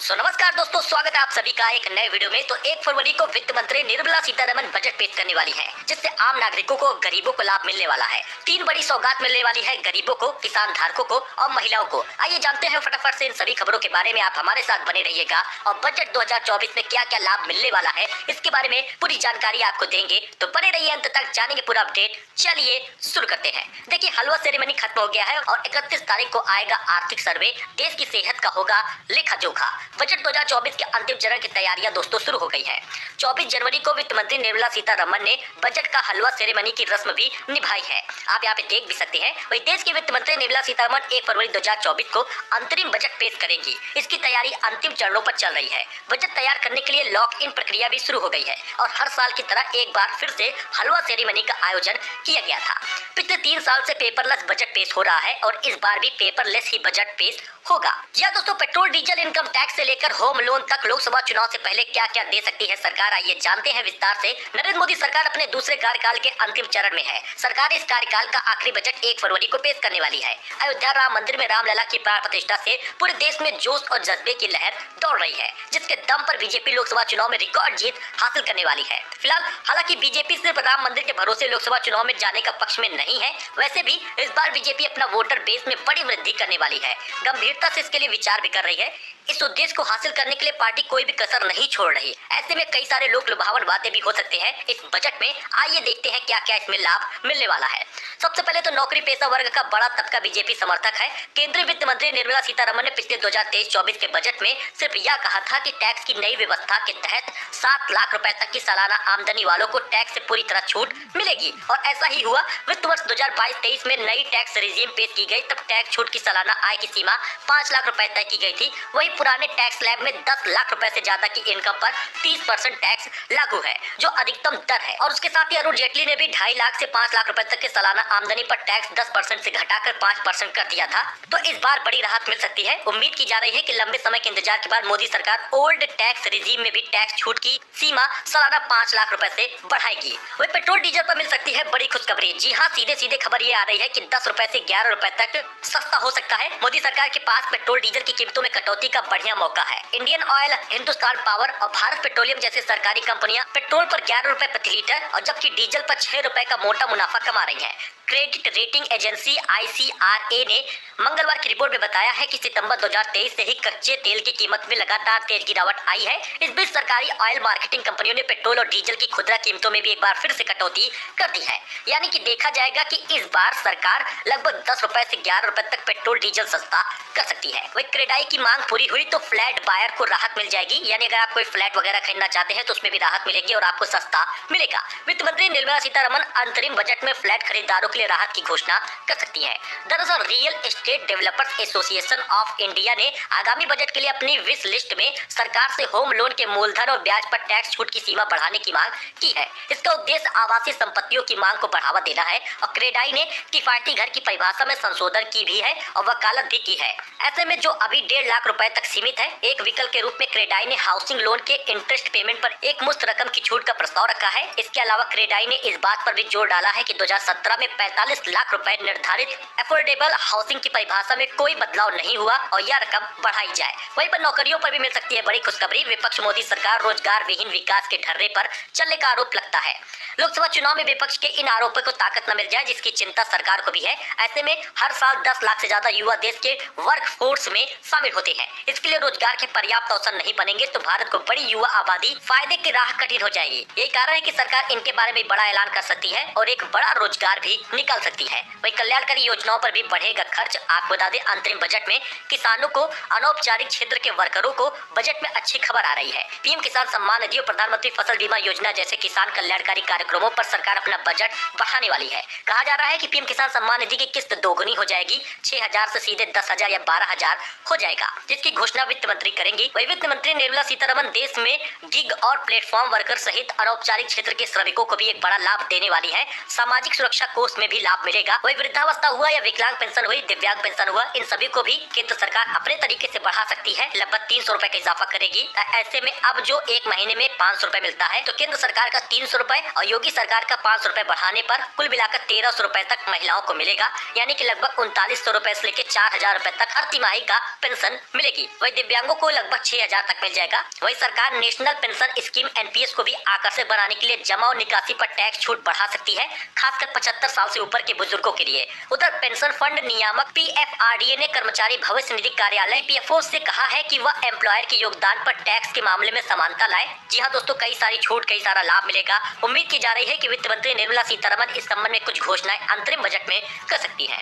नमस्कार दोस्तों, स्वागत है आप सभी का एक नए वीडियो में। तो 1 फरवरी को वित्त मंत्री निर्मला सीतारमण बजट पेश करने वाली हैं, जिससे आम नागरिकों को, गरीबों को लाभ मिलने वाला है। 3 बड़ी सौगात मिलने वाली है गरीबों को, किसान धारकों को और महिलाओं को। आइए जानते हैं फटाफट से इन सभी खबरों के बारे में। आप हमारे साथ बने रहिएगा और बजट 2024 में क्या क्या लाभ मिलने वाला है इसके बारे में पूरी जानकारी आपको देंगे। तो बने रहिए, अंत तक जानेंगे पूरा अपडेट। चलिए शुरू करते हैं। देखिए, हलवा सेरेमनी खत्म हो गया है और 31 तारीख को आएगा आर्थिक सर्वे। देश की सेहत का होगा लेखा जोखा। बजट 2024 के अंतिम चरण की तैयारियां दोस्तों शुरू हो गई है। 24 जनवरी को वित्त मंत्री निर्मला सीतारमण ने बजट का हलवा सेरेमनी की रस्म भी निभाई है। आप यहाँ पे देख भी सकते हैं। वही देश की वित्त मंत्री निर्मला सीतारमण 1 फरवरी 2024 को अंतरिम बजट पेश करेंगी। इसकी तैयारी अंतिम चरणों पर चल रही है। बजट तैयार करने के लिए लॉक इन प्रक्रिया भी शुरू हो गई है और हर साल की तरह एक बार फिर से हलवा सेरेमनी का आयोजन किया गया था। पिछले 3 साल से पेपरलेस बजट पेश हो रहा है और इस बार भी पेपरलेस ही बजट पेश होगा। जी हाँ दोस्तों, पेट्रोल डीजल इनकम टैक्स से लेकर होम लोन तक लोकसभा चुनाव से पहले क्या क्या दे सकती है सरकार, आइए जानते हैं विस्तार से। नरेंद्र मोदी सरकार अपने दूसरे कार्यकाल के अंतिम चरण में है। सरकार इस कार्यकाल का आखिरी बजट 1 फरवरी को पेश करने वाली है। अयोध्या राम मंदिर में रामलला की प्राण प्रतिष्ठा से पूरे देश में जोश और जज्बे की लहर दौड़ रही है, जिसके दम पर बीजेपी लोकसभा चुनाव में रिकॉर्ड जीत हासिल करने वाली है। फिलहाल हालांकि बीजेपी सिर्फ राम मंदिर के भरोसे लोकसभा चुनाव में जाने का पक्ष में नहीं है। वैसे भी इस बार बीजेपी अपना वोटर बेस में बड़ी वृद्धि करने वाली है। गंभीरता से इसके लिए विचार भी कर रही है। इस उद्देश्य को हासिल करने के लिए पार्टी कोई भी कसर नहीं छोड़ रही। ऐसे में कई सारे लोक लुभावन बातें भी हो सकते हैं इस बजट में। आइए देखते हैं क्या क्या इसमें लाभ मिलने वाला है। सबसे पहले तो नौकरी पेशा वर्ग का बड़ा तबका बीजेपी समर्थक है। केंद्रीय वित्त मंत्री निर्मला सीतारमण ने पिछले 2023-24 के बजट में सिर्फ यह कहा था कि टैक्स की नई व्यवस्था के तहत 7 लाख रुपए तक की सालाना आमदनी वालों को टैक्स से पूरी तरह छूट मिलेगी और ऐसा ही हुआ। वित्त वर्ष 2022-23 में नई टैक्स रिजीम पेश की गई, तब टैक्स छूट की सालाना आय की सीमा 5 लाख रुपए तय की गई थी। वही पुराने टैक्स स्लैब में 10 लाख रुपए से ज्यादा की इनकम पर 30% टैक्स लागू है, जो अधिकतम दर है। और उसके साथ ही अरुण जेटली ने भी 2.5 लाख से 5 लाख रुपए तक के सालाना आमदनी पर टैक्स 10% से घटाकर 5% कर दिया था। तो इस बार बड़ी राहत मिल सकती है। उम्मीद की जा रही है कि लंबे समय के इंतजार के बाद मोदी सरकार ओल्ड टैक्स रिजीम में भी टैक्स छूट की सीमा सालाना 5 लाख रुपए से बढ़ाएगी। वही पेट्रोल डीजल पर मिल सकती है बड़ी खुशखबरी। जी हाँ, सीधे सीधे खबर ये आ रही है कि 10 रुपए से 11 रुपए तक सस्ता हो सकता है। मोदी सरकार के पास पेट्रोल डीजल की कीमतों में कटौती का बढ़िया मौका है। इंडियन ऑयल, हिंदुस्तान पावर और भारत पेट्रोलियम जैसे सरकारी कंपनियां पेट्रोल पर 11 रुपए प्रति लीटर और जबकि डीजल पर 6 रुपए का मोटा मुनाफा कमा रही है। क्रेडिट रेटिंग एजेंसी ICRA ने मंगलवार की रिपोर्ट में बताया है कि सितंबर 2023 से ही कच्चे तेल की कीमत में लगातार तेज गिरावट आई है। इस बीच सरकारी ऑयल मार्केटिंग कंपनियों ने पेट्रोल और डीजल की खुदरा कीमतों में भी एक बार फिर से कटौती कर दी है। यानी कि देखा जाएगा कि इस बार सरकार लगभग 10 रुपए से 11 रुपए तक पेट्रोल डीजल सस्ता कर सकती है। वही क्रेडाई की मांग पूरी हुई तो फ्लैट बायर को राहत मिल जाएगी। यानी अगर आप कोई फ्लैट वगैरह खरीदना चाहते हैं तो उसमें भी राहत मिलेगी और आपको सस्ता मिलेगा। वित्त मंत्री निर्मला सीतारमण अंतरिम बजट में फ्लैट खरीदारों के लिए राहत की घोषणा कर सकती है। दरअसल real estate developers association of India ने आगामी बजट के लिए अपनी विश लिस्ट में सरकार से होम लोन के मूलधन और ब्याज पर टैक्स छूट की सीमा बढ़ाने की मांग की है। इसका उद्देश्य आवासीय संपत्तियों की मांग को बढ़ावा देना है और क्रेडाई ने किफायती घर की परिभाषा में संशोधन की भी है और वकालत भी की है। ऐसे में जो अभी 1.5 लाख रुपए तक सीमित है, एक विकल्प के रूप में क्रेडाई ने हाउसिंग लोन के इंटरेस्ट पेमेंट पर एक मुश्त रकम की छूट का प्रस्ताव रखा है। इसके अलावा क्रेडाई ने इस बात पर भी जोर डाला है कि 2017 में 45 लाख रुपए निर्धारित अफोर्डेबल हाउसिंग की परिभाषा में कोई बदलाव नहीं हुआ और यह रकम बढ़ाई जाए। वहीं पर नौकरियों पर भी मिल सकती है बड़ी खुशखबरी। विपक्ष मोदी सरकार रोजगार विहीन विकास के ढर्रे पर चलने का आरोप लगता है। लोकसभा चुनाव में विपक्ष के इन आरोपों को ताकत न मिल जाए, जिसकी चिंता सरकार को भी है। ऐसे में हर साल 10 लाख से ज्यादा युवा देश के वर्क फोर्स में शामिल होते हैं। इसके लिए रोजगार के पर्याप्त अवसर नहीं बनेंगे तो भारत को बड़ी युवा आबादी फायदे की राह कठिन हो जाएगी। यही कारण है कि सरकार इनके बारे में बड़ा ऐलान कर सकती है और एक बड़ा रोजगार भी निकाल सकती है। वही कल्याणकारी योजनाओं पर भी बढ़ेगा खर्च। आपको बता दें, अंतरिम बजट में किसानों को, अनौपचारिक क्षेत्र के वर्करों को बजट में अच्छी खबर आ रही है। पीएम किसान सम्मान निधि और प्रधानमंत्री फसल बीमा योजना जैसे किसान कल्याणकारी कार्यक्रमों पर सरकार अपना बजट बढ़ाने वाली है। कहा जा रहा है कि पीएम किसान सम्मान निधि की किस्त दोगुनी हो जाएगी। 6,000 से सीधे 10,000 या 12,000 हो जाएगा, जिसकी घोषणा वित्त मंत्री करेंगी। वही वित्त मंत्री निर्मला सीतारमण देश में गिग और प्लेटफॉर्म वर्कर सहित अनौपचारिक क्षेत्र के श्रमिकों को भी एक बड़ा लाभ देने वाली है। सामाजिक सुरक्षा कोष में भी लाभ मिलेगा। वही वृद्धावस्था हुआ या विकलांग पेंशन हुई, दिव्यांग दिव्यांग पेंशन हुआ, इन सभी को भी केंद्र सरकार अपने तरीके से बढ़ा सकती है, लगभग 300 रुपए का इजाफा करेगी। ऐसे में अब जो एक महीने में 500 रुपए मिलता है, तो केंद्र सरकार का 300 रुपए और योगी सरकार का 500 रुपए बढ़ाने पर कुल मिलाकर 1300 रुपए तक महिलाओं को मिलेगा, यानी कि लगभग 3900 रुपए से लेकर 4000 रुपए तक हर तिमाही का पेंशन मिलेगी। वही दिव्यांगों को लगभग 6000 तक मिल जाएगा। वही सरकार नेशनल पेंशन स्कीम एनपीएस को भी आकर्षक बनाने के लिए जमा और निकासी पर टैक्स छूट बढ़ा सकती है, खासकर 75 साल से ऊपर के बुजुर्गों के लिए। उधर पेंशन फंड नियामक पीएफआरडीए ने कर्मचारी भविष्य निधि कार्यालय पीएफओ से कहा है कि वह एम्प्लॉयर के योगदान पर टैक्स के मामले में समानता लाए। जी हाँ दोस्तों, कई सारी छूट, कई सारा लाभ मिलेगा। उम्मीद की जा रही है कि वित्त मंत्री निर्मला सीतारमण इस संबंध में कुछ घोषणाएं अंतरिम बजट में कर सकती हैं।